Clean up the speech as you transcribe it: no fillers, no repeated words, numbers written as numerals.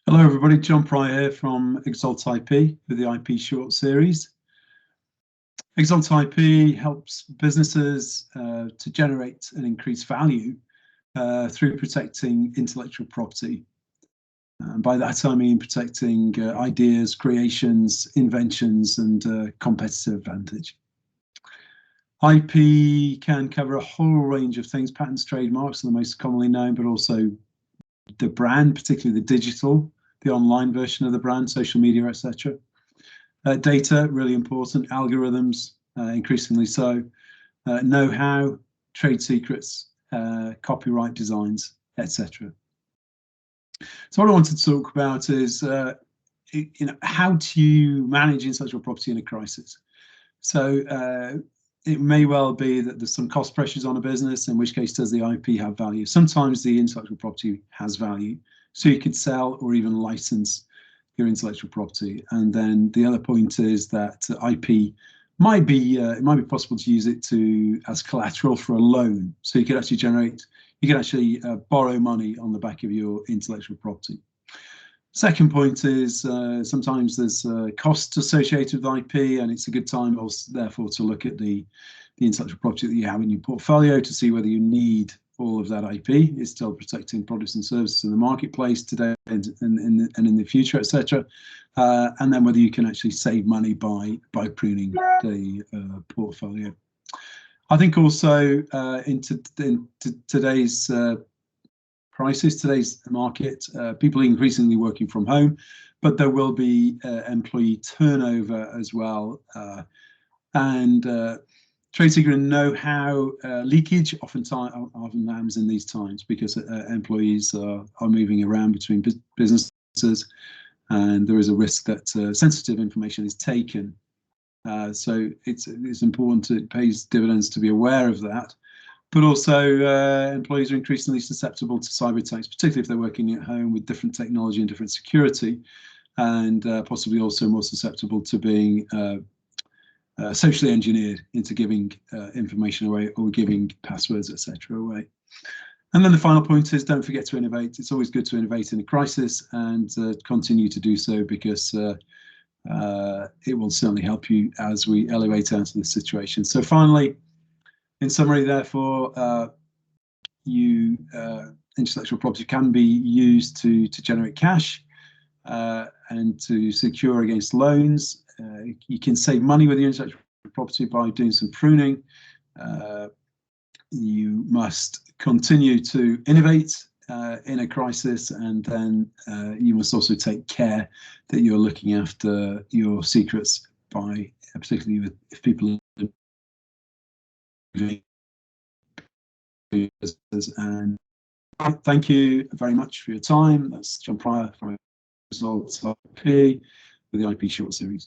Hello everybody, John Pryor here from Exalt IP with the IP short series. Exalt IP helps businesses to generate and increase value through protecting intellectual property. And by that I mean protecting ideas, creations, inventions and competitive advantage. IP can cover a whole range of things. Patents, trademarks are the most commonly known, but also the brand, particularly the digital, the online version of the brand, social media, etc. Data, really important. Algorithms, increasingly so. Know-how, trade secrets, copyright designs, etc. So what I wanted to talk about is, how do you manage intellectual property in a crisis? So it may well be that there's some cost pressures on a business, in which case does the IP have value? Sometimes the intellectual property has value, so you could sell or even license your intellectual property. And then the other point is that IP might be it might be possible to use it as collateral for a loan, so you could actually borrow money on the back of your intellectual property. Second point is sometimes there's costs associated with IP, and it's a good time also, therefore, to look at the intellectual property that you have in your portfolio to see whether you need all of that IP. It's still protecting products and services in the marketplace today and in the future, etc. And then whether you can actually save money by pruning the portfolio. I think also in today's crisis, today's market, people are increasingly working from home, but there will be employee turnover as well, and trade secret and know-how leakage often happens in these times because employees are moving around between businesses, and there is a risk that sensitive information is taken. So it's important, it pays dividends to be aware of that. But also employees are increasingly susceptible to cyber attacks, particularly if they're working at home with different technology and different security, and possibly also more susceptible to being socially engineered into giving information away or giving passwords, etc. away. And then the final point is, don't forget to innovate. It's always good to innovate in a crisis, and continue to do so, because it will certainly help you as we elevate out of this situation. So finally, in summary, therefore, intellectual property can be used to generate cash and to secure against loans. You can save money with your intellectual property by doing some pruning. You must continue to innovate in a crisis, and then you must also take care that you're looking after your secrets, by particularly if people are and thank you very much for your time. That's John Pryor from Exalt IP with the IP short series.